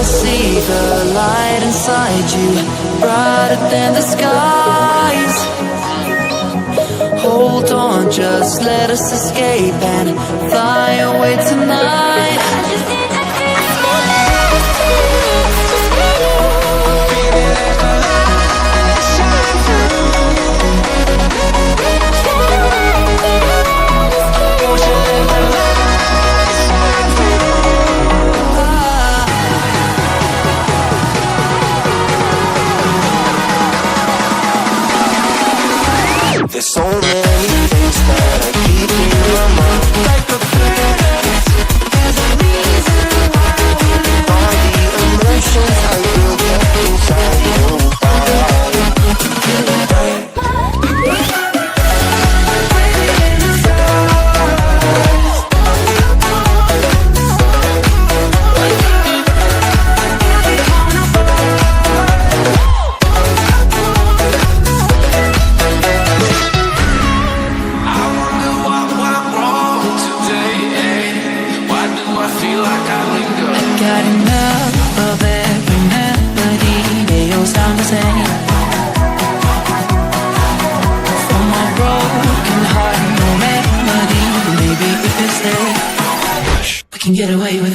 see the light inside you, brighter than the skies. Hold on, just let us escape and fly away tonight. There's so many things that I keep in my mind, like a feeling. There's a reason why all the emotions I built up inside your body. Got enough of every melody, they all sound the same. For my broken heart, no remedy. Maybe if we stay, we can get away with